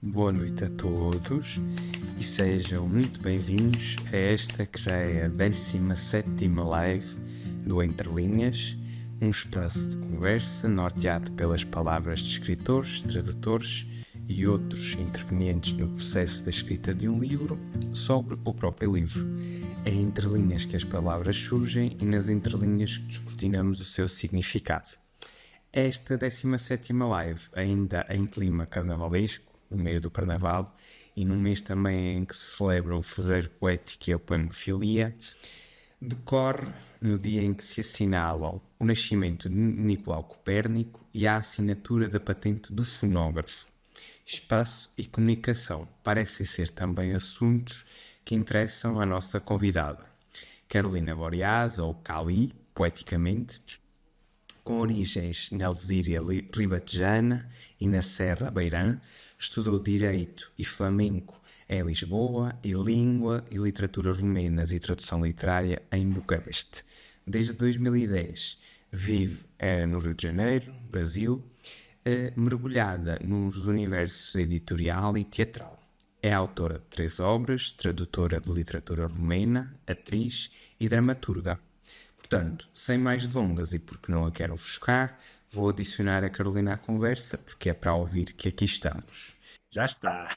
Boa noite a todos e sejam muito bem-vindos a esta que já é a 17ª live do Entre Linhas, um espaço de conversa norteado pelas palavras de escritores, tradutores e outros intervenientes no processo da escrita de um livro sobre o próprio livro. É entre linhas que as palavras surgem e nas entrelinhas que descortinamos o seu significado. Esta 17ª live, ainda em clima carnavalesco, no meio do carnaval, e num mês também em que se celebra o Fevereiro Poético e a Poemofilia, decorre no dia em que se assinalam o nascimento de Nicolau Copérnico e a assinatura da patente do fonógrafo. Espaço e comunicação parecem ser também assuntos que interessam a nossa convidada. Carolina Boreas, ou Cali, poeticamente, com origens na Alzíria Ribatejana e na Serra Beirã, estudou Direito e Flamenco em Lisboa e Língua e Literatura Romanas e Tradução Literária em Bucareste. Desde 2010 vive no Rio de Janeiro, Brasil, mergulhada nos universos editorial e teatral. É autora de 3 obras, tradutora de literatura romena, atriz e dramaturga. Portanto, sem mais delongas e porque não a quero ofuscar, vou adicionar a Carolina à conversa, porque é para ouvir que aqui estamos. Já está.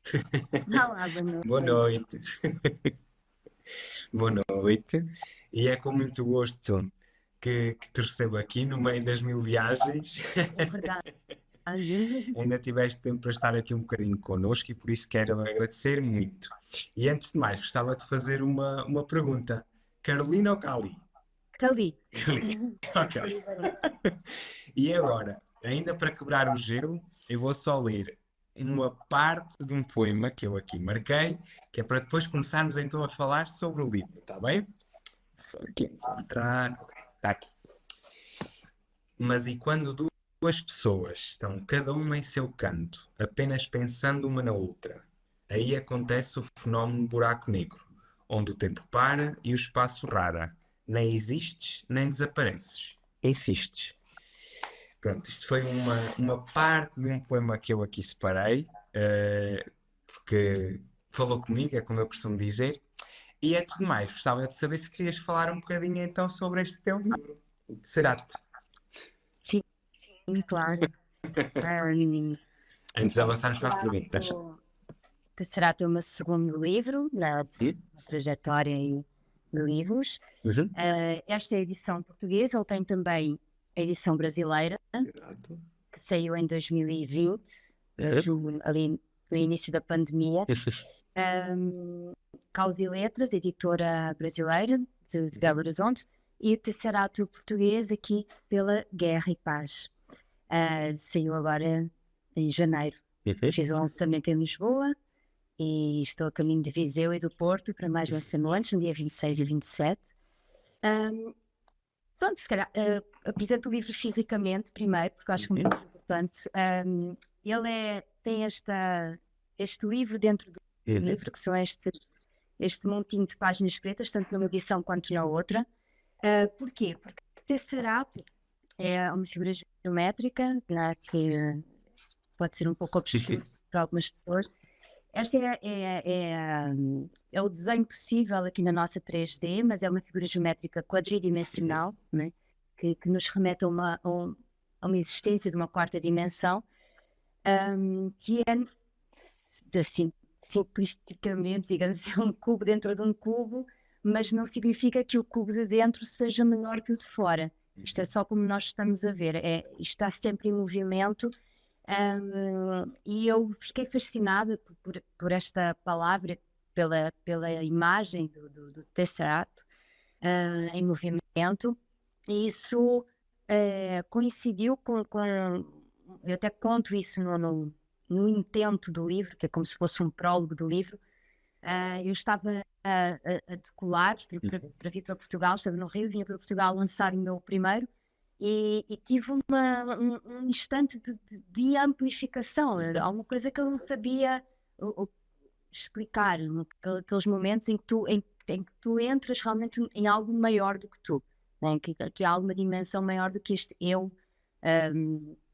Olá, boa noite. Boa noite. Boa noite. E é com muito gosto que te recebo aqui no meio das 1000 viagens. É verdade. Ainda tiveste tempo para estar aqui um bocadinho connosco e por isso quero agradecer muito. E antes de mais, gostava de fazer uma pergunta. Carolina ou Cali? Cali. Ok. E agora, ainda para quebrar o gelo, eu vou só ler uma parte de um poema que eu aqui marquei, que é para depois começarmos então a falar sobre o livro, está bem? Só aqui encontrar. Está aqui. Mas e quando duas pessoas estão cada uma em seu canto, apenas pensando uma na outra, aí acontece o fenómeno buraco negro, onde o tempo para e o espaço rara. Nem existes, nem desapareces. Insistes. Pronto, isto foi uma parte de um poema que eu aqui separei, porque falou comigo, é como eu costumo dizer. E antes de mais, gostava de saber se querias falar um bocadinho então sobre este teu livro, o Tesserato. Sim, claro. Antes de avançarmos para as perguntas. Será o meu segundo livro na trajetória de livros. Uhum. Esta é a edição portuguesa, ele tem também a edição brasileira, Exato. que saiu em 2020, ali no início da pandemia. Caos e Letras, editora brasileira de Belo Horizonte, e o Tesserato português aqui pela Guerra e Paz. Saiu agora em janeiro. Fiz o lançamento em Lisboa e estou a caminho de Viseu e do Porto para mais lançamentos no dia 26 e 27. Pronto, se calhar apresento o livro fisicamente primeiro, porque eu acho que é muito importante. Tem este livro dentro do livro, que são este montinho de páginas pretas, tanto numa edição quanto na outra. Porquê? Porque Tesserato é uma figura geométrica, né, que pode ser um pouco obscuro para algumas pessoas. Este é o desenho possível aqui na nossa 3D, mas é uma figura geométrica quadridimensional, né, que nos remete a uma existência de uma quarta dimensão, que é, assim, simplisticamente, digamos, um cubo dentro de um cubo, mas não significa que o cubo de dentro seja menor que o de fora. Isto é só como nós estamos a ver, isto está sempre em movimento. E eu fiquei fascinada por esta palavra, pela imagem do Tesserato em movimento, e isso coincidiu com eu até conto isso no intento do livro, que é como se fosse um prólogo do livro. Eu estava a decolar para vir para Portugal, estava no Rio, vinha para Portugal lançar o meu primeiro, e tive um instante de amplificação, alguma coisa que eu não sabia explicar, aqueles momentos em que tu entras realmente em algo maior do que tu, né? Que há alguma dimensão maior do que este eu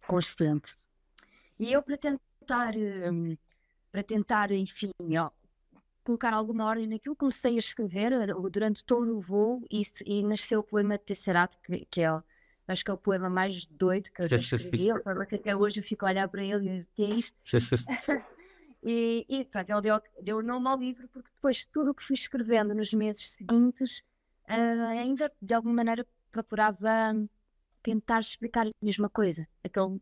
consciente. E eu, para tentar para tentar, enfim, colocar alguma ordem naquilo, comecei a escrever durante todo o voo e nasceu o poema de Tesserato, que é, acho que é o poema mais doido que eu já escrevi, é o poema que até hoje eu fico a olhar para ele e que é isto. E pronto, ele deu o nome ao livro, porque depois tudo o que fui escrevendo nos meses seguintes, ainda de alguma maneira procurava tentar explicar a mesma coisa, aquele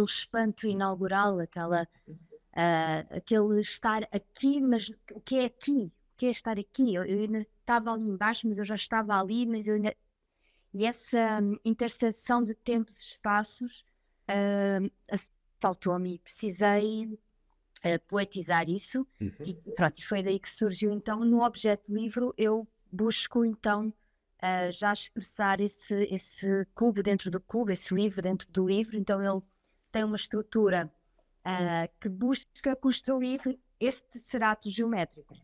espanto inaugural, aquele estar aqui, mas o que é aqui? O que é estar aqui? Eu ainda estava ali embaixo, mas eu já estava ali, e essa interseção de tempos e espaços assaltou-me e precisei poetizar isso, e pronto, e foi daí que surgiu. Então, no objeto do livro, eu busco então já expressar esse cubo dentro do cubo, esse livro dentro do livro. Então ele tem uma estrutura que busca construir esse tesserato geométrico.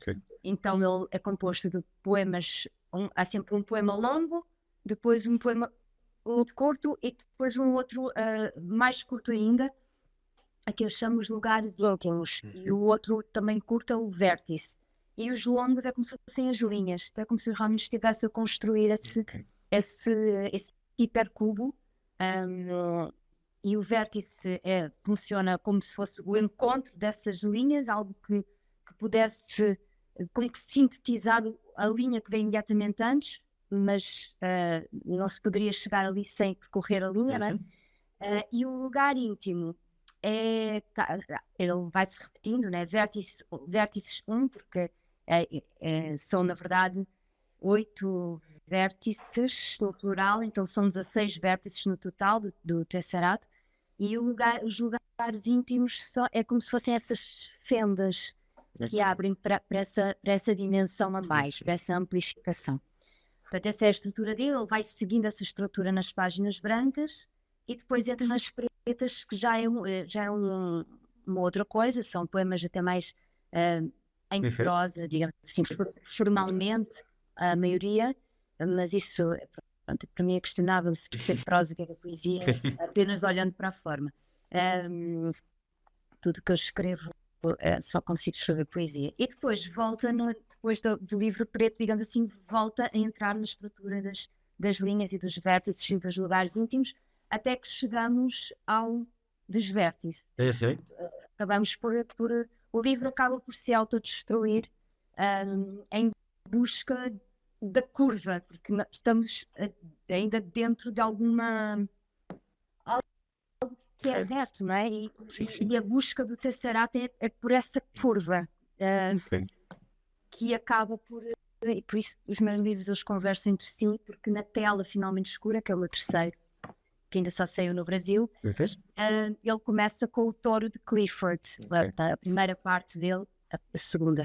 Então ele é composto de poemas, há sempre um poema longo, depois um poema muito curto e depois um outro mais curto ainda, aqui eu chamo os lugares íntimos, e o outro também curto é o vértice. E os longos é como se fossem as linhas, é como se realmente estivesse a construir esse hipercubo. E o vértice funciona como se fosse o encontro dessas linhas, algo que pudesse como que sintetizar a linha que vem imediatamente antes, mas não se poderia chegar ali sem percorrer a linha, não é? E o lugar íntimo ele vai-se repetindo, né? Vértices 1, porque são na verdade 8 vértices no plural, então são 16 vértices no total do Tesserato, e os lugares íntimos é como se fossem essas fendas que abrem para essa dimensão a mais, para essa amplificação. Portanto, essa é a estrutura dele, ele vai seguindo essa estrutura nas páginas brancas e depois entra nas pretas, que já é uma outra coisa, são poemas até mais em prosa, digamos assim, formalmente, a maioria, mas isso, pronto, para mim é questionável se quer ser prosa, o que é poesia, apenas olhando para a forma. Tudo que eu escrevo, só consigo escrever poesia. E depois volta, depois do livro preto, digamos assim, volta a entrar na estrutura das linhas e dos vértices e dos lugares íntimos, até que chegamos ao desvértice. Acabamos por o livro acaba por se autodestruir em busca da curva, porque estamos ainda dentro de algo que é reto, não é? E a busca do Tesserato é por essa curva que acaba por... E por isso os meus livros eles conversam entre si, porque na tela finalmente escura, que é o meu terceiro, que ainda só saiu no Brasil, ele começa com o Touro de Clifford, a primeira parte dele, a segunda.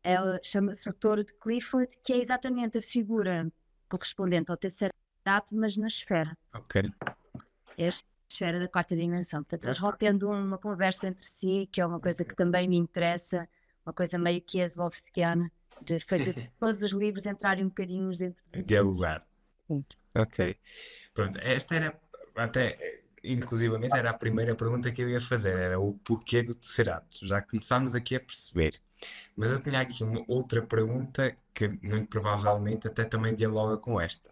Ela chama-se o Touro de Clifford, que é exatamente a figura correspondente ao Tesserato, mas na esfera. É a esfera da quarta dimensão. Portanto, eles vão tendo uma conversa entre si, que é uma coisa que também me interessa, uma coisa meio que Kieslowskiana, de fazer todos os livros entrarem um bocadinho dentro de lugar. Sim. Ok. Pronto, esta era até, inclusivamente, era a primeira pergunta que eu ia fazer, era o porquê do Tesserato. Já começámos aqui a perceber. Mas eu tinha aqui uma outra pergunta que muito provavelmente até também dialoga com esta.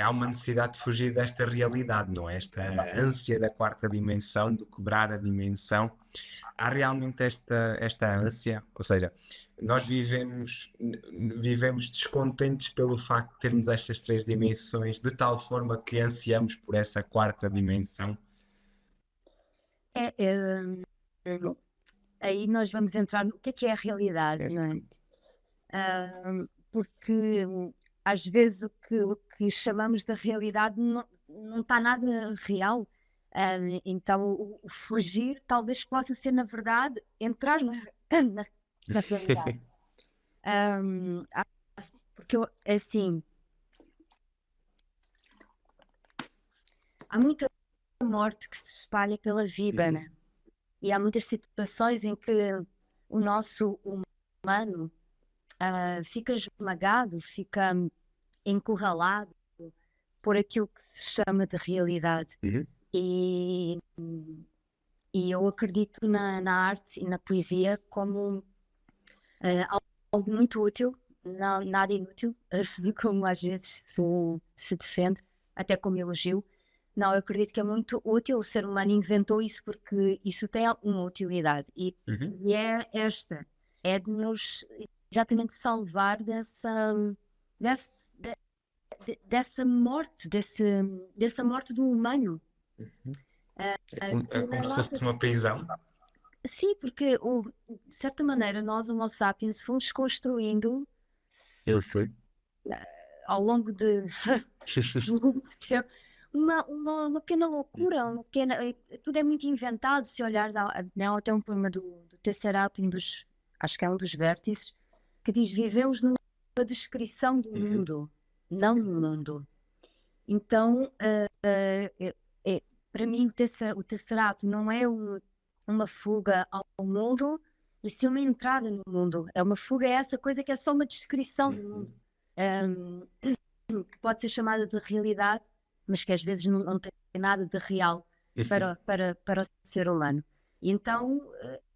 Há uma necessidade de fugir desta realidade, não é? Esta ânsia da quarta dimensão, de quebrar a dimensão. Há realmente esta ânsia? Ou seja, nós vivemos descontentes pelo facto de termos estas 3 dimensões, de tal forma que ansiamos por essa quarta dimensão? Aí nós vamos entrar no que é a realidade, não é? Porque às vezes o que chamamos de realidade não está nada real. Então o fugir talvez possa ser, na verdade, entrar na realidade. Porque assim, há muita morte que se espalha pela vida, né? E há muitas situações em que o nosso humano fica esmagado, fica encurralado por aquilo que se chama de realidade. E E eu acredito na arte e na poesia como algo muito útil, não, nada inútil, como às vezes se defende, até como elogio. Não, eu acredito que é muito útil, o ser humano inventou isso porque isso tem uma utilidade e é esta, é de nos exatamente salvar dessa morte, dessa morte do humano. É Que na como se fosse nossa... uma prisão. Sim, porque de certa maneira nós, Homo sapiens, fomos construindo Eu fui. ao longo de muito tempo uma pequena loucura, uma pequena, tudo é muito inventado. Se olhares, não, até um poema do Tesserato, acho que é um dos vértices, que diz: vivemos numa descrição do mundo, não no mundo. Então, para mim, o Tesserato não é uma fuga ao mundo, e sim uma entrada no mundo. É uma fuga, é essa coisa que é só uma descrição do mundo. Que pode ser chamada de realidade, mas que às vezes não tem nada de real para o ser humano. E então,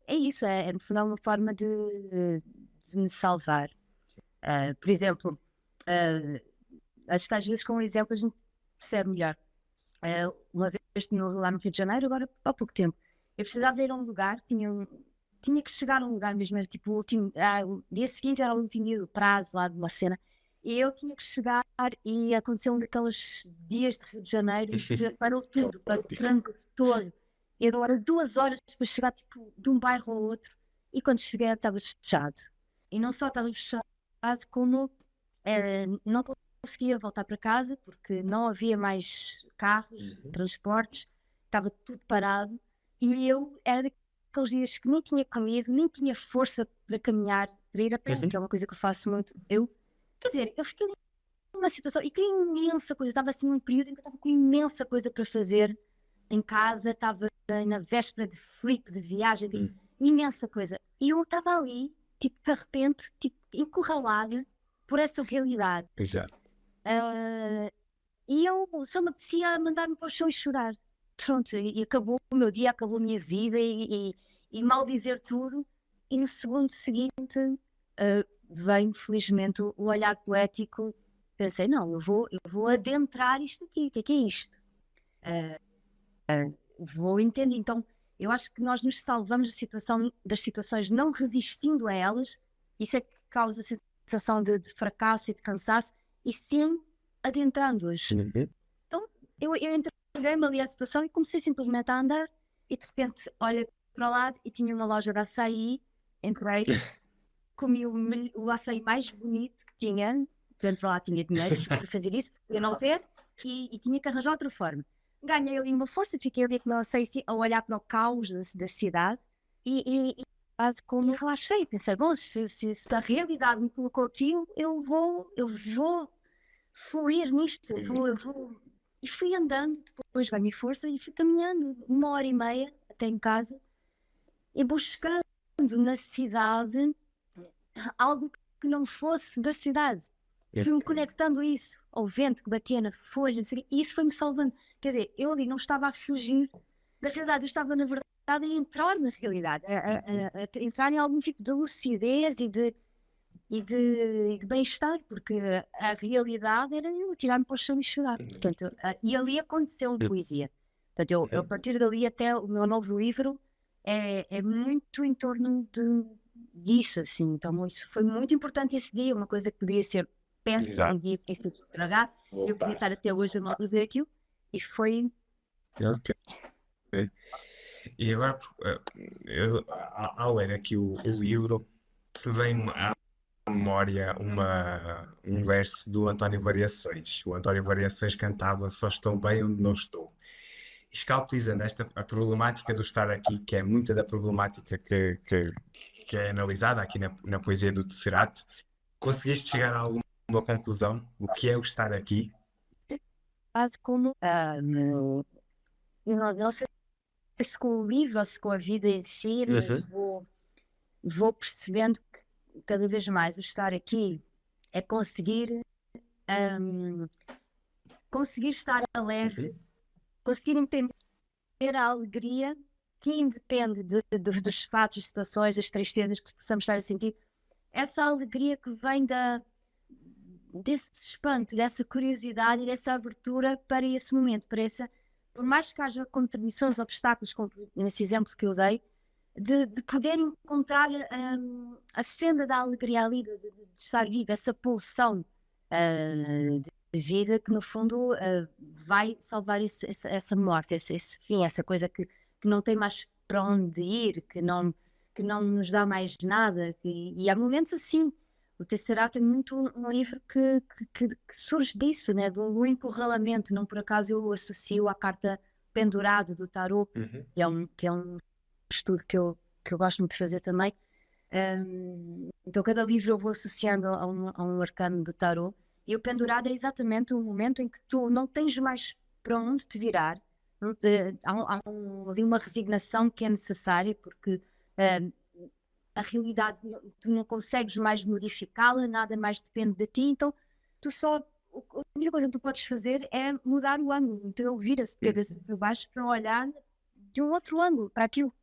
é isso, no fundo, uma forma de me salvar. Por exemplo, acho que às vezes com um exemplo a gente percebe melhor. Uma vez lá no Rio de Janeiro, agora há pouco tempo, eu precisava de ir a um lugar, tinha que chegar a um lugar mesmo, era tipo o dia seguinte era o último dia do prazo lá de uma cena, e eu tinha que chegar e aconteceu um daqueles dias de Rio de Janeiro, parou tudo, para o trânsito todo, e demorou 2 horas para chegar tipo, de um bairro ao outro, e quando cheguei estava fechado. E não só estava fechado, como não conseguia voltar para casa porque não havia mais carros, transportes, estava tudo parado, e eu era daqueles dias que nem tinha comido, nem tinha força para caminhar, para ir a pé, que é uma coisa que eu faço muito. Quer dizer, eu fiquei numa situação, e que imensa coisa, estava assim num período em que eu estava com imensa coisa para fazer em casa, estava na véspera de flip, de viagem, de imensa coisa, e eu estava ali, tipo, de repente, tipo, encurralada por essa realidade. Exato. E eu só me apetecia mandar-me para o chão e chorar. Pronto, e acabou o meu dia, acabou a minha vida, e mal dizer tudo. E no segundo seguinte veio, felizmente, o olhar poético. Pensei, não, eu vou adentrar isto aqui. O que é isto? Vou entender. Então, eu acho que nós nos salvamos das situações não resistindo a elas. Isso é que causa a sensação de fracasso e de cansaço, e sim adentrando-as. Então, eu entreguei-me ali à situação e comecei simplesmente a andar, e de repente olhei para o lado e tinha uma loja de açaí, entrei, comi o açaí mais bonito que tinha, portanto lá tinha dinheiro para fazer isso, podia não ter, e tinha que arranjar outra forma. Ganhei ali uma força, fiquei ali com o açaí a olhar para o caos da cidade, e quase como relaxei, pensei, bom, se a realidade me colocou aqui, eu vou fluir nisto, eu vou. E fui andando, depois ganhei força e fui caminhando 1h30 até em casa, e buscando na cidade algo que não fosse da cidade. Fui-me conectando a isso, ao vento que batia na folha, não sei o quê, e isso foi-me salvando. Quer dizer, eu ali não estava a fugir da realidade, eu estava, na verdade, a entrar na realidade, a entrar em algum tipo de lucidez e de bem-estar, porque a realidade era eu tirar-me para o chão e chorar. Portanto, e ali aconteceu poesia. Portanto, eu a partir dali até o meu novo livro é muito em torno disso, assim. Então, isso foi muito importante esse dia, uma coisa que poderia ser péssimo, um dia que tinha sido estragado, eu podia estar até hoje a mal fazer aquilo, e foi... Ok. E agora, ao ler aqui o livro, se vem à memória um verso do António Variações. O António Variações cantava: Só estou bem onde não estou. Escalpelizando a problemática do estar aqui, que é muita da problemática que é analisada aqui na poesia do Tesserato, conseguiste chegar a alguma conclusão? O que é o estar aqui? Quase como... não sei se com o livro ou se com a vida em si, mas vou percebendo que cada vez mais o estar aqui é conseguir estar alegre, conseguir entender a alegria que independe dos fatos, das situações, das tristezas que possamos estar a sentir, essa alegria que vem desse espanto, dessa curiosidade e dessa abertura para esse momento, por mais que haja contradições, obstáculos, como nesse exemplo que eu dei, de poder encontrar a senda da alegria ali, de estar vivo, essa pulsão de vida que no fundo vai salvar essa morte, esse fim, essa coisa que não tem mais para onde ir, que não nos dá mais nada, e há momentos assim. O Tesserato é muito um livro que surge disso, né? Do encurralamento. Não por acaso eu associo à carta pendurado do tarot, que é um estudo que eu gosto muito de fazer também. Então cada livro eu vou associando a um arcano do tarot, e o pendurado é exatamente o momento em que tu não tens mais para onde te virar. Há ali uma resignação que é necessária, porque a realidade tu não consegues mais modificá-la, nada mais depende de ti, então a única coisa que tu podes fazer é mudar o ângulo, então ele vira-se de cabeça para baixo para olhar de um outro ângulo para aquilo.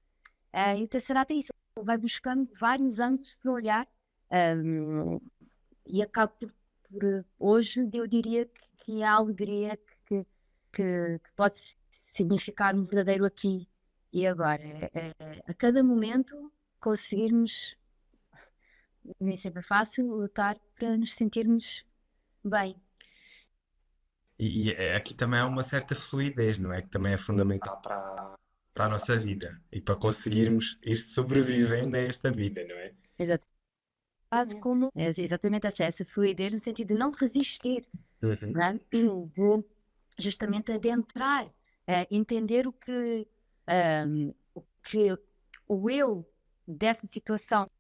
E o Tesserato é isso, ele vai buscando vários ângulos para olhar, e acaba por hoje eu diria que a alegria que pode significar um verdadeiro aqui e agora, a cada momento conseguirmos, nem sempre é fácil, lutar para nos sentirmos bem. E aqui também há uma certa fluidez, não é? Que também é fundamental para a nossa vida e para conseguirmos ir sobrevivendo a esta vida, não é? Exatamente. Quase como exatamente essa fluidez no sentido de não resistir, não é? De justamente adentrar, entender o que o eu dessa situação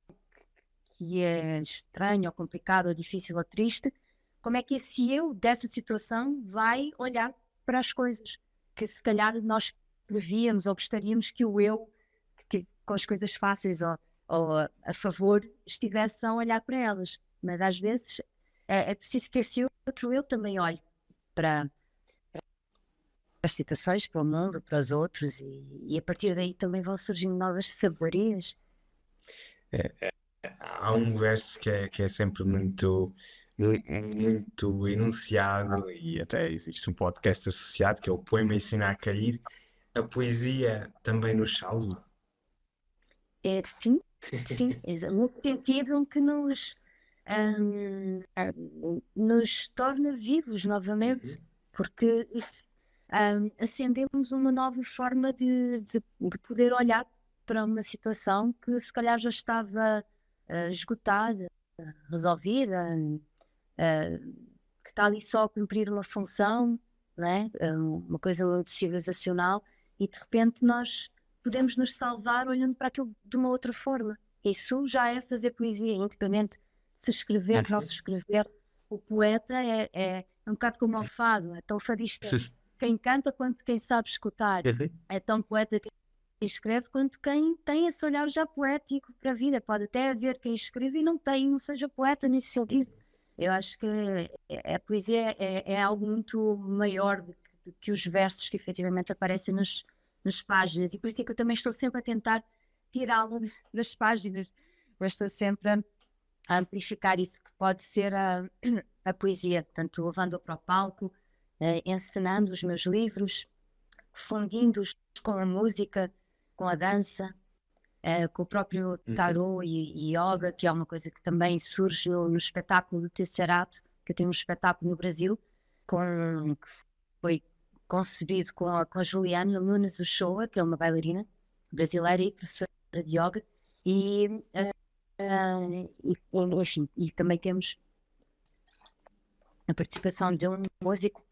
que é estranho ou complicado ou difícil ou triste, como é que esse eu dessa situação vai olhar para as coisas que se calhar nós prevíamos ou gostaríamos que o eu que com as coisas fáceis ou a favor estivesse a olhar para elas, mas às vezes é preciso que esse outro eu também olhe para as situações, para o mundo, para os outros, e a partir daí também vão surgindo novas saborias. Há um verso que é sempre muito enunciado, e até existe um podcast associado, que é o Poema Ensina a Cair. A poesia também nos salva. Sim, no sentido em que nos torna vivos novamente, porque acendemos uma nova forma de poder olhar para uma situação que se calhar já estava esgotada, resolvida, que está ali só a cumprir uma função, não é? Uma coisa muito civilizacional, e de repente nós podemos nos salvar olhando para aquilo de uma outra forma. Isso já é fazer poesia, independente de se escrever, não se escrever. O poeta é um bocado como o fado, é tão fadista quem canta quanto quem sabe escutar. É tão poeta quem escreve quanto quem tem esse olhar já poético para a vida. Pode até haver quem escreve e não seja poeta nesse sentido. Eu acho que a poesia é algo muito maior do que os versos que efetivamente aparecem nas páginas, e por isso é que eu também estou sempre a tentar tirá-la das páginas, mas estou sempre a amplificar isso que pode ser a poesia, portanto levando-a para o palco, encenando os meus livros, fundindo-os com a música, com a dança, com o próprio tarot e yoga, que é uma coisa que também surge no espetáculo do Tesserato, que eu tenho um espetáculo no Brasil, que foi concebido com a Juliana Nunes Uchoa, que é uma bailarina brasileira e professora de yoga, enfim, e também temos a participação de um músico,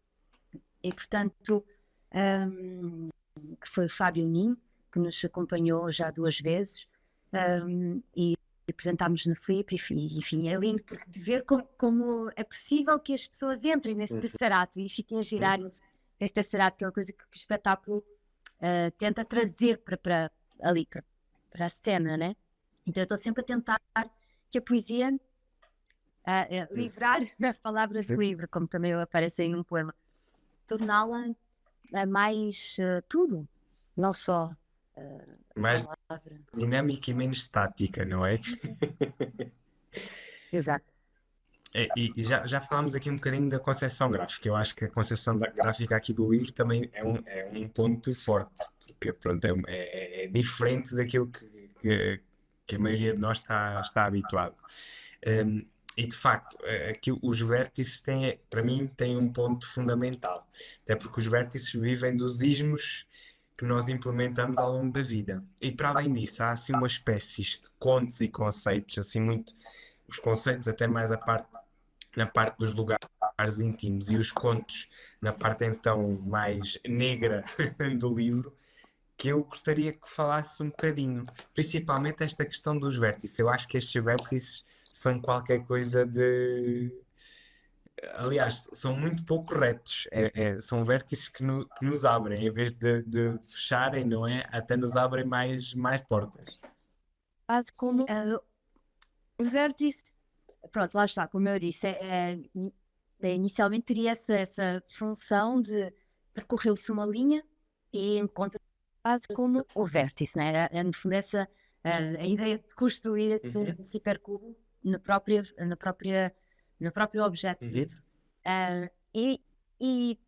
e portanto que foi o Fábio Ninho, que nos acompanhou já 2 vezes, e apresentámos na Flip, e enfim, é lindo porque de ver como é possível que as pessoas entrem nesse Tesserato e fiquem a girar nesse Tesserato, que é uma coisa que o espetáculo tenta trazer para ali, para a cena, né? Então eu estou sempre a tentar que a poesia livrar as palavras livre, como também aparece aí num poema, torná-la mais tudo, não só Mais palavra. dinâmica e menos estática, não é? Exato. E já falámos aqui um bocadinho da concepção gráfica. Eu acho que a concepção gráfica aqui do livro também é um ponto forte, porque pronto, é diferente daquilo que a maioria de nós está habituado. E de facto, aqui os vértices têm, para mim, têm um ponto fundamental, até porque os vértices vivem dos ismos que nós implementamos ao longo da vida. E para além disso, há assim umas espécies de contos e conceitos, assim muito, os conceitos até mais na parte dos lugares íntimos e os contos na parte então mais negra do livro, que eu gostaria que falasse um bocadinho, principalmente esta questão dos vértices. Eu acho que estes vértices são qualquer coisa de. Aliás, são muito pouco retos. São vértices que nos abrem, em vez de fecharem, não é? Até nos abrem mais portas. Quase como o vértice, pronto, lá está, como eu disse, inicialmente teria essa função de percorreu-se uma linha e encontra quase como o vértice, né? No fundo a ideia de construir esse hipercubo no próprio objeto do livro. E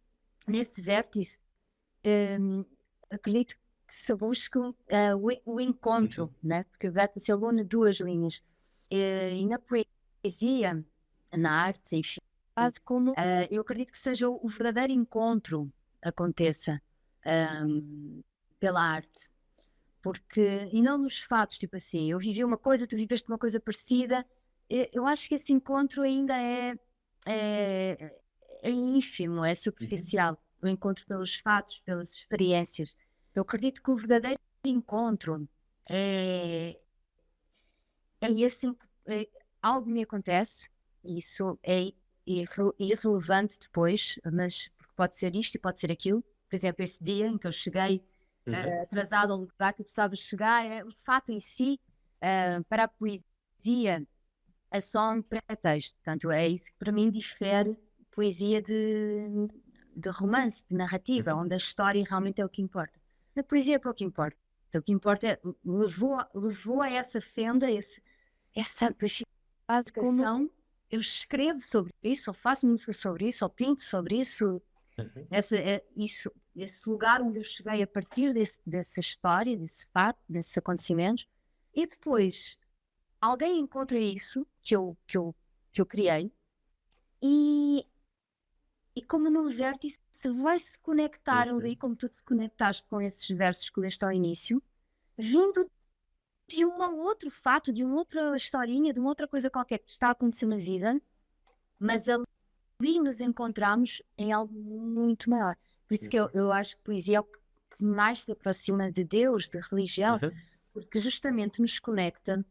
nesse vértice acredito que se busca o encontro, né? Porque o vértice une duas linhas. E na poesia, na arte, enfim, quase como eu acredito que seja o verdadeiro encontro aconteça pela arte. Porque, e não nos fatos, tipo assim, eu vivi uma coisa, tu viveste uma coisa parecida, eu acho que esse encontro ainda é ínfimo, é superficial. O encontro pelos fatos, pelas experiências. Eu acredito que o verdadeiro encontro é esse, algo me acontece, isso é irrelevante depois, mas pode ser isto e pode ser aquilo. Por exemplo, esse dia em que eu cheguei atrasado ao lugar que eu precisava chegar, o fato em si, para a poesia, é só um pretexto. Portanto, é isso que para mim difere poesia de romance, de narrativa, onde a história realmente é o que importa. Na poesia é pouco importa. Então, o que importa é levou a essa fenda, essa amplificação. Eu escrevo sobre isso, ou faço música sobre isso, ou pinto sobre isso. Esse lugar onde eu cheguei a partir dessa história, desse fato, desses acontecimentos, e depois alguém encontra isso que eu criei e como no vértice vai se conectar ali, como tu te conectaste com esses versos que leste ao início, vindo de um outro fato, de uma outra historinha, de uma outra coisa qualquer que está a acontecer na vida, mas ali nos encontramos em algo muito maior. Por isso que eu acho que poesia é o que mais se aproxima de Deus, de religião, porque justamente nos conecta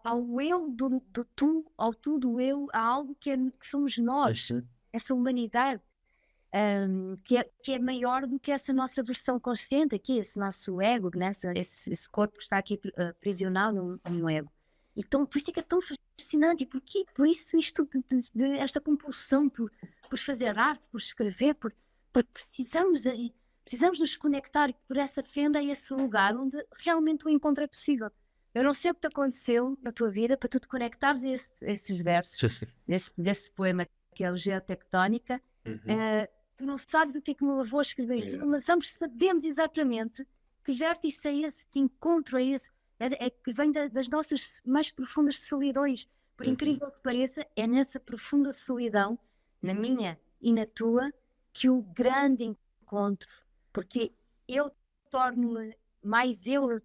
ao eu do tu, ao tu do eu, a algo que somos nós, essa humanidade, que é maior do que essa nossa versão consciente aqui, esse nosso ego, né? esse corpo que está aqui aprisionado no ego. Então, por isso é que é tão fascinante, porque por isso isto de esta compulsão por fazer arte, por escrever, porque precisamos nos conectar por essa fenda a esse lugar onde realmente o encontro é possível. Eu não sei o que te aconteceu na tua vida para tu te conectares a esses versos, desse poema que é a Geotectónica. Tu não sabes o que é que me levou a escrever isso, mas ambos sabemos exatamente que vértice é esse, que encontro é esse, que vem das nossas mais profundas solidões. Por incrível que pareça, é nessa profunda solidão, na minha e na tua, que o grande encontro, porque eu torno-me mais eu no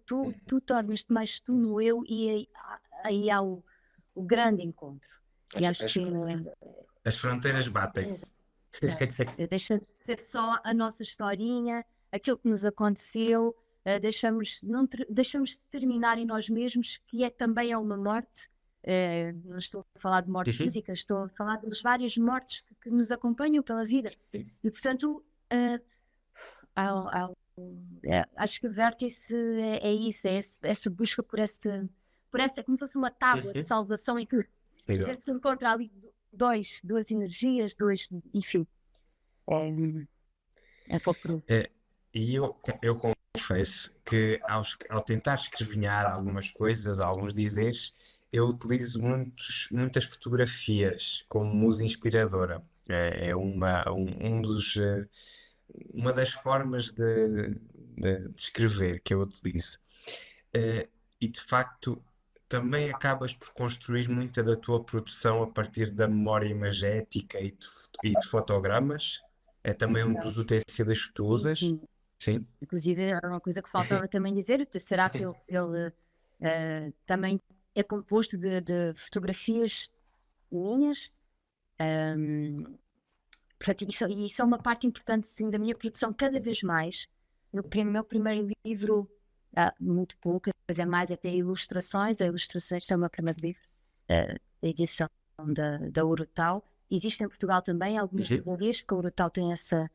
tu tornas-te mais tu no eu, e aí há o grande encontro. E acho que as fronteiras batem-se. Deixa de ser só a nossa historinha, aquilo que nos aconteceu, deixamos de terminar em nós mesmos, que também é uma morte. Não estou a falar de mortes físicas, estou a falar das várias mortes que nos acompanham pela vida. E portanto acho que o vértice é isso, é essa busca por essa, como se fosse uma tábua de salvação em que a gente se encontra ali duas energias, enfim. É pouco. E eu confesso que ao tentar escrevinhar algumas coisas, alguns dizeres, eu utilizo muitas fotografias como musa inspiradora. É uma das formas de escrever que eu utilizo. E de facto, também acabas por construir muita da tua produção a partir da memória imagética e de fotogramas. É também um dos utensílios que tu Sim, usas. sim. Sim. Inclusive, era uma coisa que faltava também dizer, o Tesseract, ele também é composto de fotografias minhas. Portanto, isso é uma parte importante, sim, da minha produção, cada vez mais. No meu primeiro livro, muito pouco, mas é mais até ilustrações. A ilustrações é o meu primeiro livro, a edição da Urutau. Existe em Portugal também algumas livrarias, porque a Urutau tem essa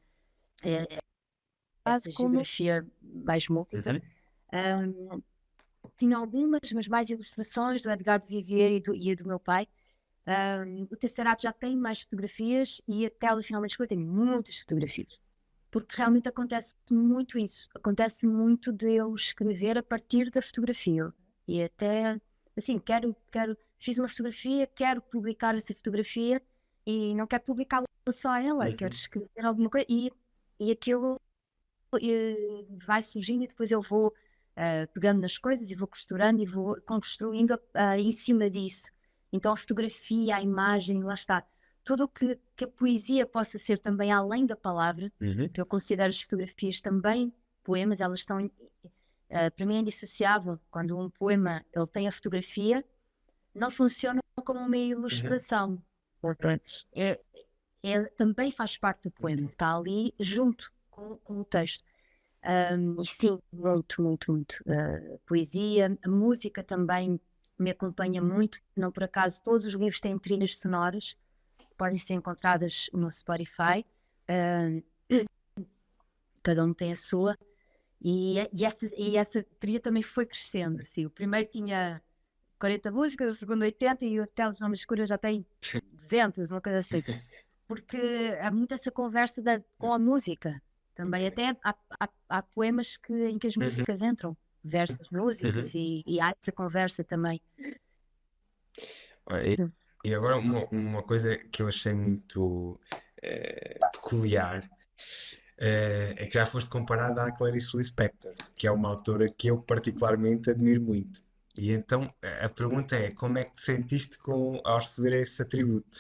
geografia mais múltipla. Tinha algumas, mas mais ilustrações do Edgardo Vivier e do meu pai. O Tesseract já tem mais fotografias e a tela finalmente escura tem muitas fotografias. Porque realmente acontece muito isso. Acontece muito de eu escrever a partir da fotografia. E até, assim, fiz uma fotografia, quero publicar essa fotografia e não quero publicá-la só ela, quero escrever alguma coisa e aquilo vai surgindo e depois eu vou pegando nas coisas e vou costurando e vou construindo em cima disso. Então a fotografia, a imagem, lá está. Tudo o que a poesia possa ser também além da palavra, que eu considero as fotografias também poemas, elas estão, para mim é indissociável. Quando um poema ele tem a fotografia, não funciona como uma ilustração. Também faz parte do poema, está ali junto com o texto. E sim, muito. Poesia, a música também me acompanha muito. Não por acaso, todos os livros têm trilhas sonoras, podem ser encontradas no Spotify. Cada um tem a sua. E essa trilha também foi crescendo. Assim, o primeiro tinha 40 músicas, o segundo 80 e o Telefone Escuro já tem 200, uma coisa assim. Porque há muito essa conversa com a música. Também até há poemas em que as músicas entram, versos músicas, e há essa conversa também. E agora uma coisa que eu achei muito peculiar é que já foste comparada à Clarice Lispector, que é uma autora que eu particularmente admiro muito. E então a pergunta é, como é que te sentiste ao receber esse atributo?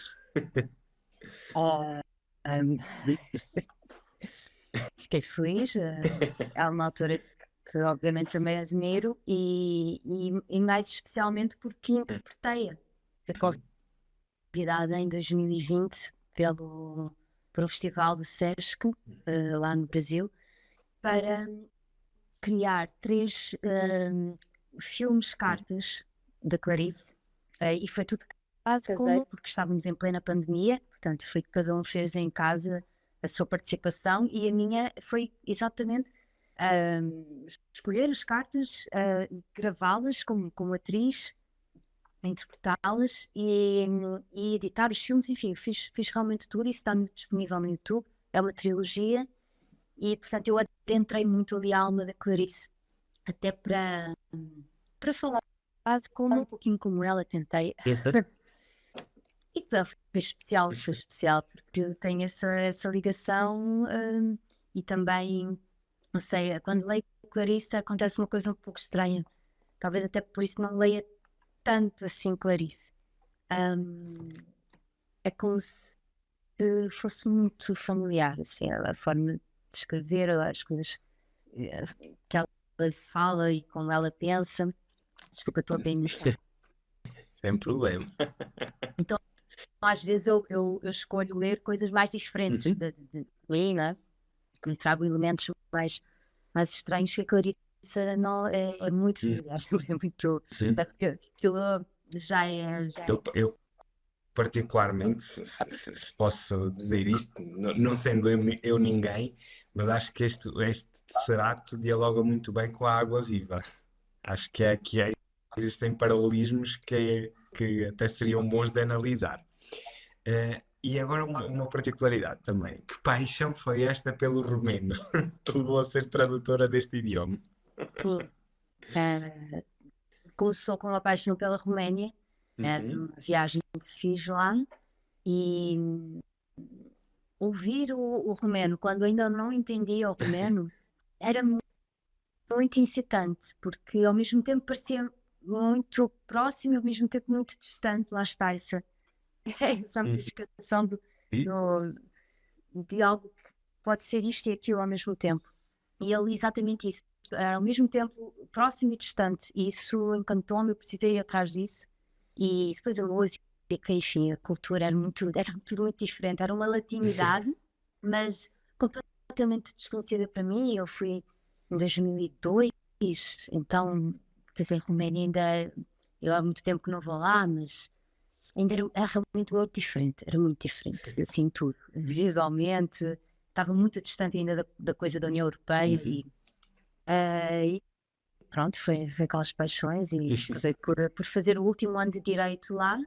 Fiquei feliz. É uma autora que obviamente também admiro e mais especialmente porque interpretei-a. Fui convidada em 2020 para o Festival do Sesc, lá no Brasil, para criar 3 filmes cartas da Clarice, e foi tudo caseiro porque estávamos em plena pandemia, portanto foi que cada um fez em casa a sua participação e a minha foi exatamente escolher as cartas, gravá-las como atriz, interpretá-las e editar os filmes, enfim, fiz realmente tudo. Isso está disponível no YouTube, é uma trilogia e portanto eu adentrei muito ali a alma da Clarice, até para falar um pouquinho como ela, tentei. E que foi especial porque tem essa ligação, e também, não sei, quando leio Clarice acontece uma coisa um pouco estranha, talvez até por isso não leia tanto assim Clarice. É como se fosse muito familiar, assim, a forma de escrever, as coisas que ela fala e como ela pensa. Desculpa, estou bem nisso. Sem problema. Então, às vezes eu escolho ler coisas mais diferentes de mim, né? Que me tragam elementos mais estranhos, que a Clarice não, é muito familiar. É muito. Parece que aquilo já é. Eu particularmente, se posso dizer isto, não sendo eu ninguém, mas acho que este Tesseract dialoga muito bem com a Água Viva. Acho que existem paralelismos que até seriam bons de analisar. E agora uma particularidade também. Que paixão foi esta pelo romeno? Que levou a ser tradutora deste idioma. Sim. Eh, Começou com uma paixão pela Roménia, Uhum. uma viagem que fiz lá, e ouvir o romeno, quando ainda não entendia o romeno, era muito incitante, porque ao mesmo tempo parecia muito próximo e ao mesmo tempo muito distante. Lá está essa Uhum. amplificação E- do, de algo que pode ser isto e aquilo ao mesmo tempo. E ele exatamente isso, era ao mesmo tempo próximo e distante, e isso encantou-me, eu precisei ir atrás disso. E depois a música, enfim, a cultura era tudo muito diferente, era uma latinidade, mas completamente desconhecida para mim. Eu fui em 2002, então, quer dizer, Roménia ainda, eu há muito tempo que não vou lá, mas ainda era realmente muito diferente, assim, tudo. Visualmente, estava muito distante ainda da coisa da União Europeia e pronto, foi aquelas paixões e acabei por fazer o último ano de Direito lá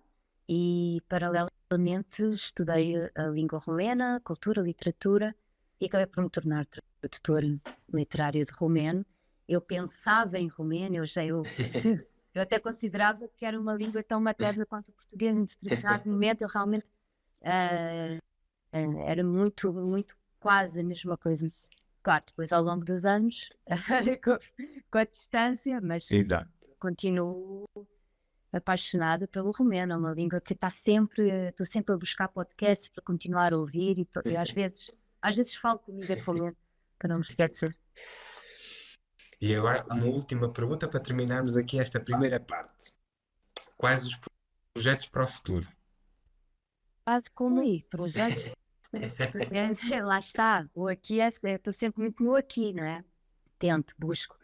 e, paralelamente, estudei a língua romena, cultura, literatura e acabei por me tornar tradutora literária de romeno. Eu pensava em romeno, eu até considerava que era uma língua tão materna quanto o português. Em determinado momento, eu realmente ah, era muito, muito quase a mesma coisa. Claro, depois ao longo dos anos, com, com a distância, mas Exato. continuo apaixonada pelo romeno. É uma língua que estou sempre a buscar podcasts para continuar a ouvir e às vezes falo comigo em romeno, para não me esquecer. E agora, uma última pergunta para terminarmos aqui esta primeira parte. Quais os projetos para o futuro? Quase como aí, projetos. Lá está, o aqui estou sempre muito no aqui, não é? Tento, busco,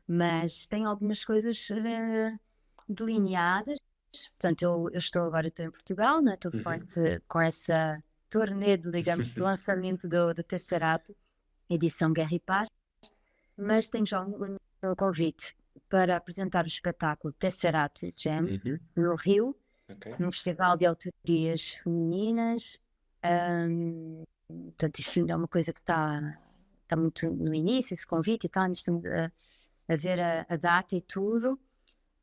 mas tenho algumas coisas delineadas. Portanto, eu estou em Portugal, né? Estou Uhum. com essa turnê, digamos, de lançamento do terceiro ato, edição Guerra e Paz, mas tenho já um convite para apresentar o espetáculo Tesserato Jam Uhum. no Rio, Ok. num festival de autorias femininas. Portanto, isto ainda é uma coisa que está muito no início, esse convite e tal, ainda estamos a ver a data e tudo.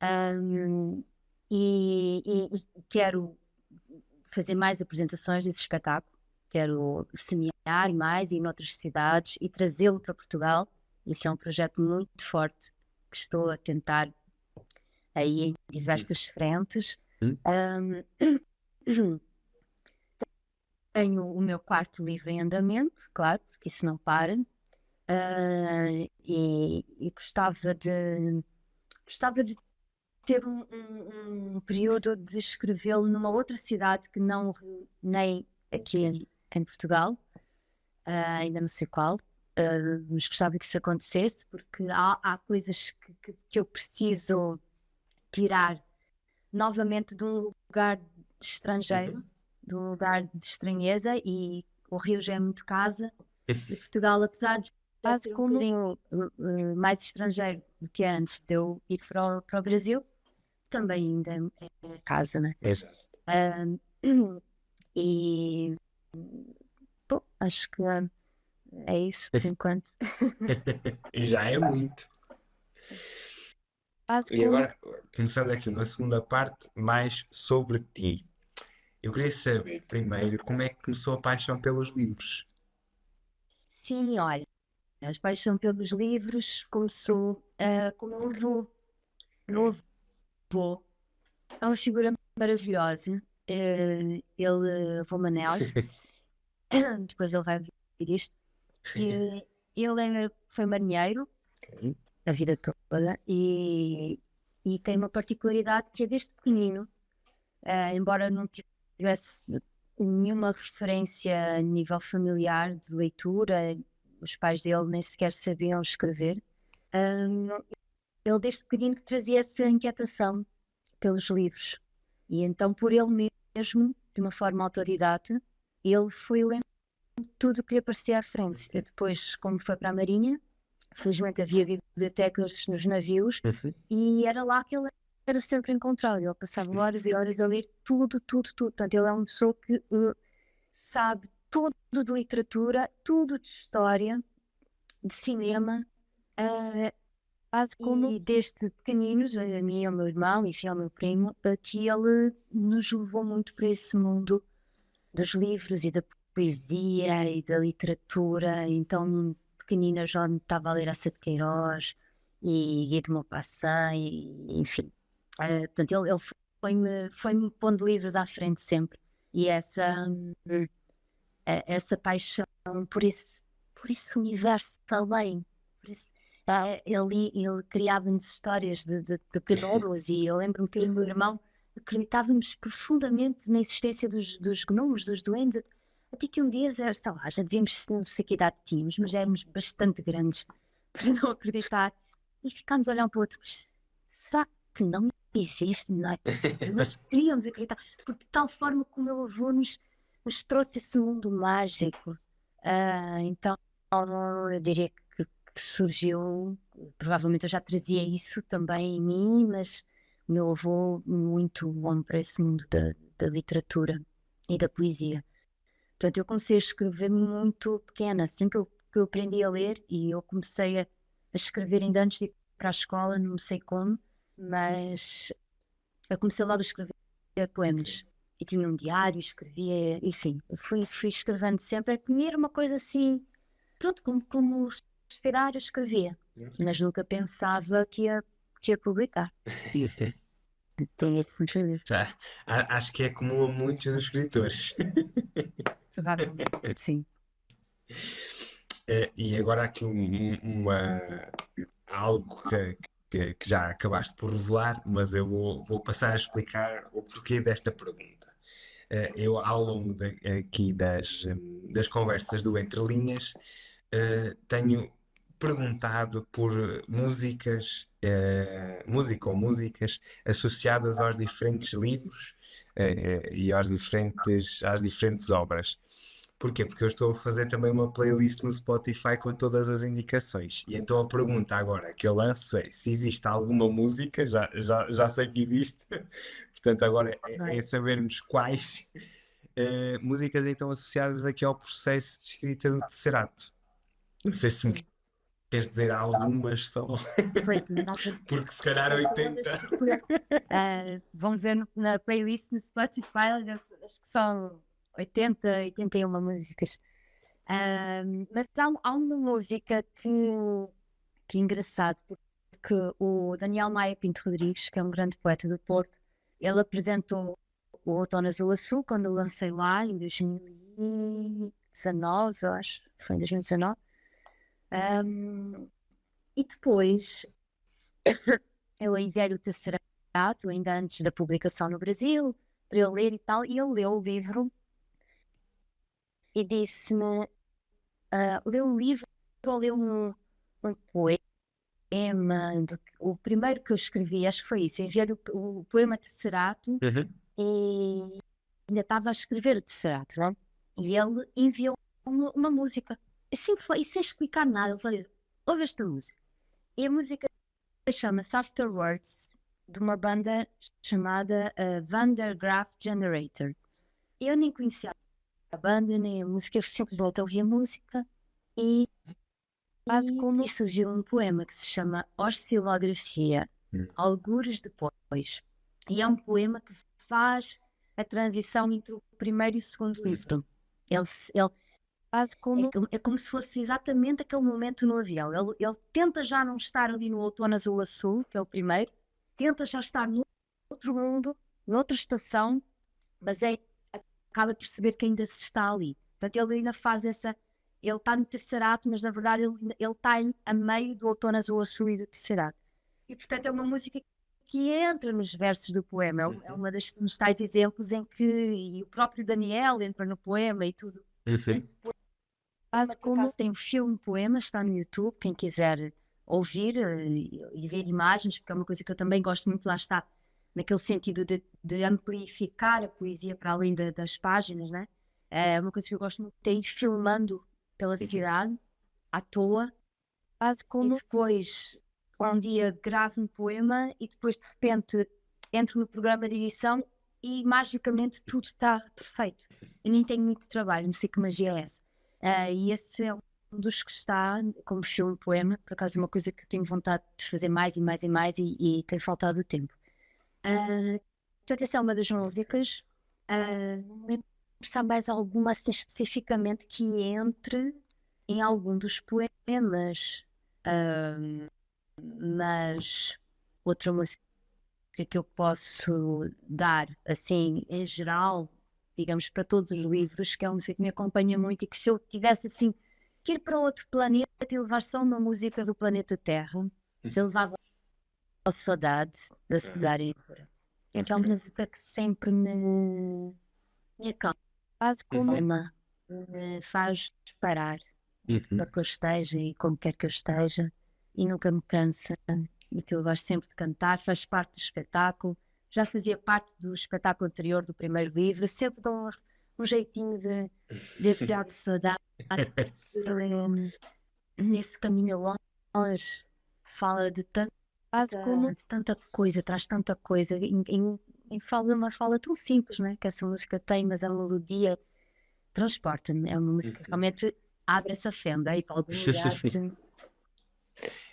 Um, e quero fazer mais apresentações desse espetáculo, quero semear mais e em outras cidades e trazê-lo para Portugal. Isso é um projeto muito forte que estou a tentar aí em diversas frentes. Uhum. Tenho o meu quarto livro em andamento, claro, porque isso não para. E gostava de ter um período de escrevê-lo numa outra cidade que não o Rio, nem aqui em Portugal, ainda não sei qual, mas gostava que isso acontecesse, porque há coisas que eu preciso tirar novamente de um lugar estrangeiro, Uhum. de um lugar de estranheza, e o Rio já é muito casa, e Portugal, apesar de já ser um bocadinho mais estrangeiro do que antes de eu ir para o Brasil, também ainda é casa, né? Exato. E bom, acho que é isso por enquanto. E já é muito. Quase E como agora, começando aqui uma segunda parte, mais sobre ti. Eu queria saber, primeiro, como é que começou a paixão pelos livros? sim, olha, a paixão pelos livros começou com o meu avô. É uma figura maravilhosa. Ele, avô Manel, depois ele vai ver isto. Ele foi marinheiro Ok. a vida toda e tem uma particularidade que é desde pequenino, embora não tivesse nenhuma referência a nível familiar de leitura, os pais dele nem sequer sabiam escrever. Ele desde pequenino que trazia essa inquietação pelos livros e então por ele mesmo, de uma forma autodidata, ele foi lendo tudo o que lhe aparecia à frente. E depois, como foi para a Marinha, felizmente havia bibliotecas nos navios Uhum. e era lá que ele era sempre encontrado. Ele passava horas e horas a ler tudo, tudo, tudo. Portanto, ele é uma pessoa que sabe tudo de literatura, tudo de história, de cinema, quase como e desde pequeninos, a mim, ao meu irmão, enfim, ao meu primo, que ele nos levou muito para esse mundo dos livros e da poesia e da literatura. Então, pequenina, eu já estava a ler Eça de Queiroz e Guy de Maupassant, e, enfim. Portanto, ele foi-me pondo livros à frente sempre. E essa paixão por esse universo também. Por esse, ele criava-nos histórias de gnomos, e eu lembro-me que eu e o meu irmão acreditávamos profundamente na existência dos gnomos, dos duendes, até que um dia, sei lá, já devíamos, não sei que idade tínhamos, mas éramos bastante grandes para não acreditar, e ficámos a olhar um para o outro, mas será que não existe, não é? Nós queríamos acreditar, porque de tal forma como o meu avô nos trouxe esse mundo mágico. Então eu diria que surgiu, provavelmente eu já trazia isso também em mim, mas o meu avô muito bom para esse mundo da literatura e da poesia. Portanto, eu comecei a escrever muito pequena, assim que eu aprendi a ler, e eu comecei a escrever ainda antes de ir para a escola, não sei como, mas eu comecei logo a escrever poemas. E tinha um diário, escrevia, enfim, fui escrevendo sempre. Primeiro uma coisa assim, pronto, como respirar, eu escrevia, mas nunca pensava que ia publicar. Tenho esse sentido. Já, acho que é comum a muitos dos escritores. Provavelmente, sim. E agora aqui algo que já acabaste por revelar, mas eu vou passar a explicar o porquê desta pergunta. Eu, ao longo aqui das conversas do Entre Linhas, tenho perguntado por música ou músicas associadas aos diferentes livros, e às diferentes obras. Porquê? Porque eu estou a fazer também uma playlist no Spotify com todas as indicações. E então a pergunta agora que eu lanço é se existe alguma música, já sei que existe, portanto agora é sabermos quais músicas então associadas aqui ao processo de escrita do Tesserato. Não sei se me queres dizer algumas só, porque se calhar 80. Vão ver na playlist no Spotify, acho que são 81 músicas. Mas há uma música que é engraçado, porque o Daniel Maia Pinto Rodrigues, que é um grande poeta do Porto, ele apresentou o Outono Azul Açul quando eu lancei lá em 2019, eu acho, foi em 2019. E depois eu enviei o Tesserato, ainda antes da publicação no Brasil, para ele ler e tal, e ele leu o livro e disse-me: leu o livro ou leu um poema? O primeiro que eu escrevi, acho que foi isso, enviei o poema Tesserato, e ainda estava a escrever o Tesserato, não é? E ele enviou uma música, assim foi, e sem explicar nada. Ele só disse: ouve esta música. E a música chama-se Afterwards, de uma banda chamada Van der Graaf Generator. Eu nem conhecia a banda, nem a música, eu sempre volto a ouvir a música, e surgiu um poema que se chama Oscilografia, algures depois. E é um poema que faz a transição entre o primeiro e o segundo livro. Ele faz é como se fosse exatamente aquele momento no avião. Ele tenta já não estar ali no Outono Azul Açul, que é o primeiro, tenta já estar no outro mundo, noutra estação, mas acaba de perceber que ainda se está ali. Portanto, ele ainda faz ele está no Tesserato, mas na verdade ele está a meio do Outono Azul Açul e do Tesserato. E portanto é uma música que entra nos versos do poema. É uma dos tais exemplos em que e o próprio Daniel entra no poema e tudo. Esse poema, tem um filme poema, está no YouTube, quem quiser ouvir e ver imagens, porque é uma coisa que eu também gosto muito, lá está, naquele sentido de amplificar a poesia para além das páginas, né? É uma coisa que eu gosto muito de ir filmando pela cidade, à toa, e depois um dia gravo um poema e depois de repente entro no programa de edição e magicamente tudo está perfeito. Eu nem tenho muito trabalho, não sei que magia é essa. E esse é um dos que está como filme, poema, por acaso uma coisa que eu tenho vontade de fazer mais e mais e mais e tem faltado o tempo. Portanto, essa é uma das músicas. Não lembro se há mais alguma assim, especificamente que entre em algum dos poemas. Mas outra música que eu posso dar, assim, em geral, digamos, para todos os livros, que é uma música que me acompanha muito e que se eu tivesse, assim, que ir para outro planeta e levar só uma música do planeta Terra, se eu levava a Saudade, da Cesária Évora. É uma música que sempre me acalma, quase como me faz parar para que eu esteja e como quer que eu esteja e nunca me cansa e que eu gosto sempre de cantar, faz parte do espetáculo, já fazia parte do espetáculo anterior do primeiro livro, sempre dou um jeitinho de evitar de saudade nesse caminho longe, fala de tanta coisa, traz tanta coisa fala uma fala tão simples, né, que essa música tem, mas a melodia transporta-me, é uma música que realmente abre essa fenda aí para algum lugar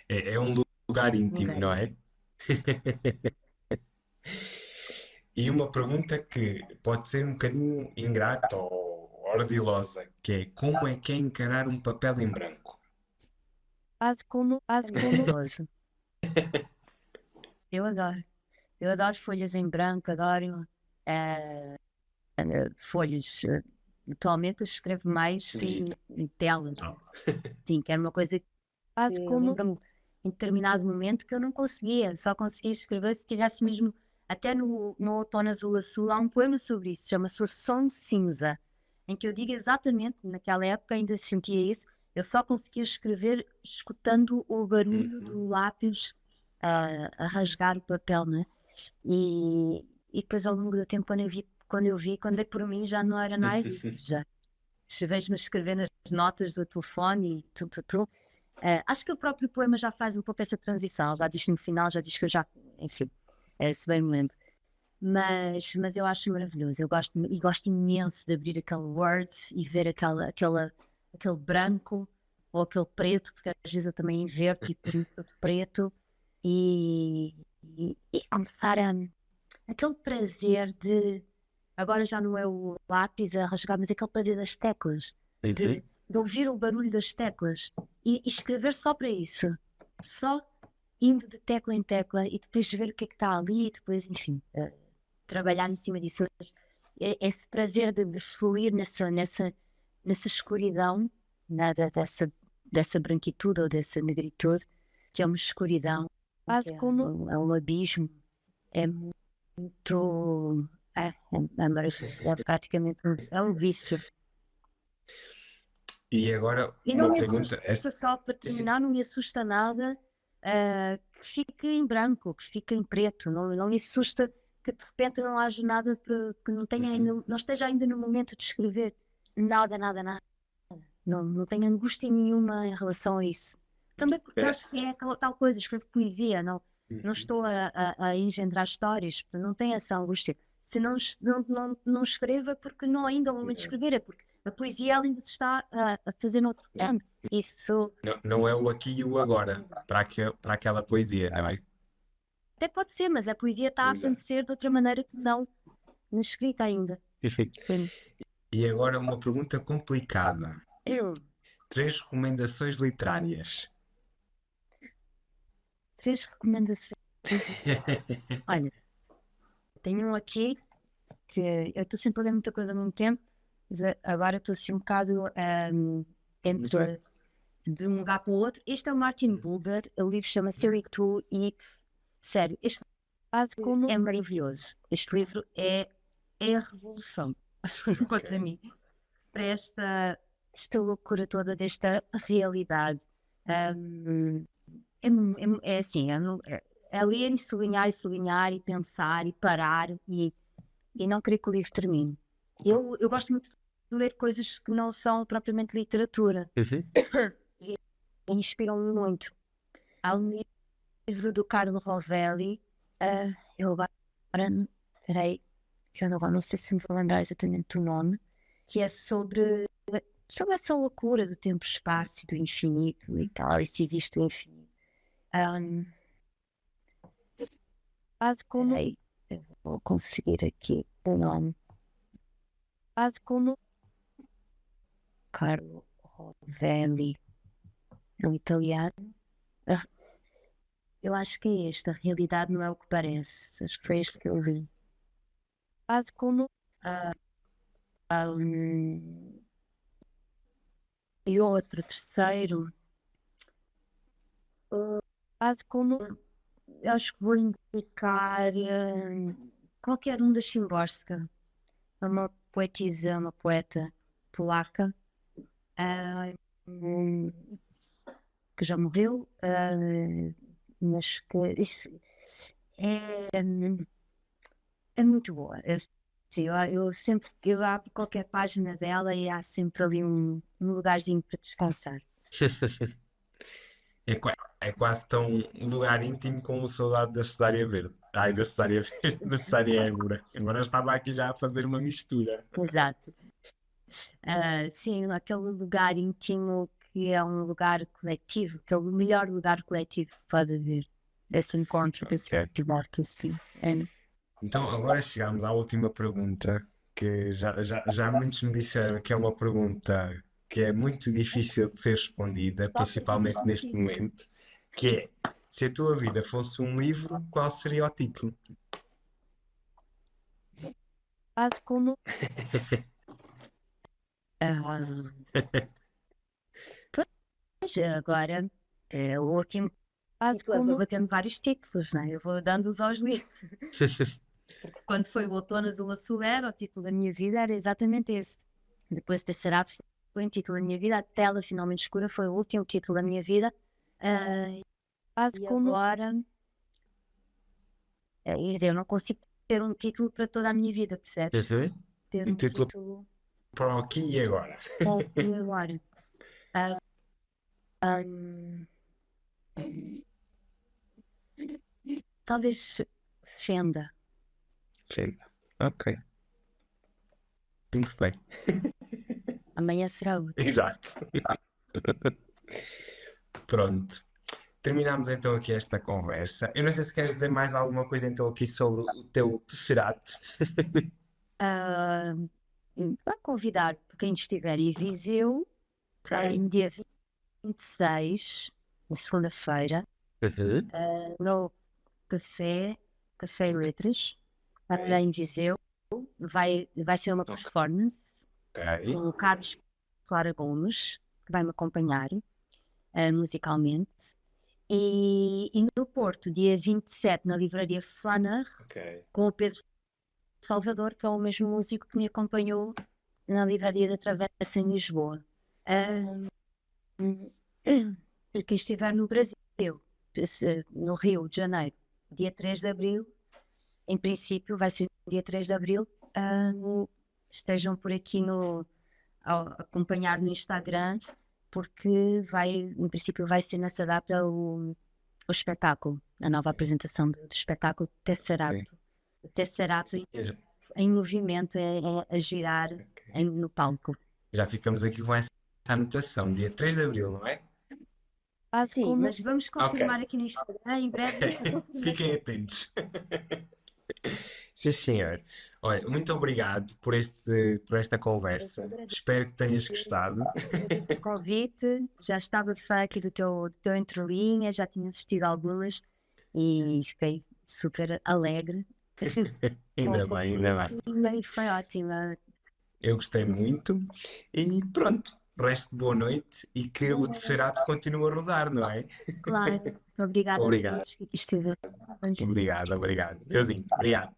É um lugar íntimo, não é? E uma pergunta que pode ser um bocadinho ingrata ou ardilosa, que é como é que é encarar um papel em branco? quase como gozo. Eu adoro folhas em branco, adoro folhas. Atualmente eu escrevo mais em telas. Sim, que era uma coisa que lembro-me em determinado momento que eu não conseguia, só conseguia escrever se tivesse mesmo, até no Outono Azul Azul há um poema sobre isso, chama-se O Som Cinza, em que eu digo exatamente, naquela época ainda sentia isso, eu só conseguia escrever escutando o barulho do lápis a rasgar o papel, né? E depois ao longo do tempo quando dei por mim já não era nada disso, já se vejo-me escrever nas notas do telefone e tudo. Acho que o próprio poema já faz um pouco essa transição, já diz no final, já diz que eu já, enfim, se bem me lembro. Mas eu acho maravilhoso, eu gosto imenso de abrir aquele Word e ver aquele branco ou aquele preto, porque às vezes eu também inverto e ponho tudo preto e começar aquele prazer de, agora já não é o lápis a rasgar, mas aquele prazer das teclas, de ouvir o barulho das teclas e escrever só para isso, só indo de tecla em tecla e depois ver o que é que está ali e depois, enfim, trabalhar em cima disso. Esse prazer de fluir nessa escuridão, nada dessa branquitude ou dessa negritude, que é uma escuridão, quase como é um abismo, é muito. É praticamente é um vício. E agora E não uma me pergunta. assusta, só para terminar, não me assusta nada que fique em branco, que fique em preto, não me assusta que de repente não haja nada que não tenha ainda, não esteja ainda no momento de escrever. Nada, nada, nada. Não tenho angústia nenhuma em relação a isso. Também porque acho que é aquela tal coisa, escrevo poesia, não estou a engendrar histórias, portanto não tenho essa angústia. Se não escrevo é porque não ainda é o momento de escrever, é porque a poesia ela ainda se está a fazer noutro plano. Isso Não é o aqui e o agora para aquela poesia, não é? até pode ser, mas a poesia está a acontecer de outra maneira que não na escrita ainda. E agora uma pergunta complicada. Eu. 3 recomendações literárias. 3 recomendações. Olha, tenho um aqui que eu estou sempre a ler muita coisa ao mesmo tempo, mas agora estou assim um bocado entre de um lugar para o outro. Este é o Martin Buber, o livro chama-se Eu e Tu e, sério, este é maravilhoso. Este livro é a revolução, contra mim, para esta loucura toda desta realidade. É assim, é ler e sublinhar e pensar e parar e não querer que o livro termine. Eu gosto muito de ler coisas que não são propriamente literatura e inspiram-me muito. Há um livro do Carlo Rovelli, eu agora, peraí, que eu não sei se me vou lembrar exatamente do nome, que é sobre essa loucura do tempo, espaço e do infinito e tal, e se existe o infinito. Quase como. Eu vou conseguir aqui o nome. Quase como Carlo Rovelli. É um italiano. Eu acho que é este. A realidade não é o que parece. Acho que foi este que eu vi. Quase como. E outro, terceiro. Quase como. Eu acho que vou indicar qualquer um da Szymborska. É uma poetisa, uma poeta polaca. Que já morreu, mas que isso é muito boa. Eu sempre abro qualquer página dela e há sempre ali um lugarzinho para descansar. É quase tão um lugar íntimo como o Saudade da Cesárea Verde. Ai, da Cesárea Verde, da Cesárea Évora. Agora estava aqui já a fazer uma mistura. Exato. Sim, aquele lugar íntimo que é um lugar coletivo, que é o melhor lugar coletivo que pode haver. Esse encontro, esse morte, assim. Então, agora chegamos à última pergunta, que já muitos me disseram que é uma pergunta que é muito difícil de ser respondida, principalmente neste momento, que é, se a tua vida fosse um livro, qual seria o título? Quase como. Pois agora, o último. Quase como. Eu vou tendo vários títulos, não é? Eu vou dando-os aos livros. Quando foi o Outono Azul Açul era o título da minha vida, era exatamente esse. Depois de Tesserato foi o título da minha vida, A Tela Finalmente Escura foi o último título da minha vida. Quase como. Agora, eu não consigo ter um título para toda a minha vida, percebes? Ter um título para o aqui e agora. para o aqui e agora. Talvez Fenda. Fenda. Ok. Muito bem. Amanhã será outro. Exato. Pronto. Terminamos então aqui esta conversa. Eu não sei se queres dizer mais alguma coisa então aqui sobre o teu Tesserato. Para convidar quem estiver em Viseu, em dia 26, na segunda-feira, no Café Letras, em Viseu, vai ser uma performance com o Carlos Clara Gomes, que vai me acompanhar musicalmente. E no Porto, dia 27, na livraria Flanner, com o Pedro Salvador, que é o mesmo músico que me acompanhou na livraria da Travessa em Lisboa. E quem estiver no Brasil, no Rio de Janeiro, dia 3 de Abril, em princípio vai ser dia 3 de Abril, estejam por aqui a acompanhar no Instagram, porque em princípio vai ser nessa data o espetáculo, a nova apresentação do espetáculo Tesserato. O Tesserato em movimento, a girar no palco. Já ficamos aqui com essa anotação, dia 3 de Abril, não é? Sim, mas vamos confirmar aqui no Instagram em breve. Fiquem atentos. Sim, senhor. Olha, muito obrigado por esta conversa. Espero que tenhas gostado. Esse convite, já estava fã aqui do teu Entre Linhas, já tinha assistido algumas e fiquei super alegre. Ainda bem. E foi ótima. Eu gostei muito e pronto. Resto de boa noite e que o Tesserato continue a rodar, não é? Claro. Obrigada a todos que estiveram. Obrigado. Deusinho, obrigado.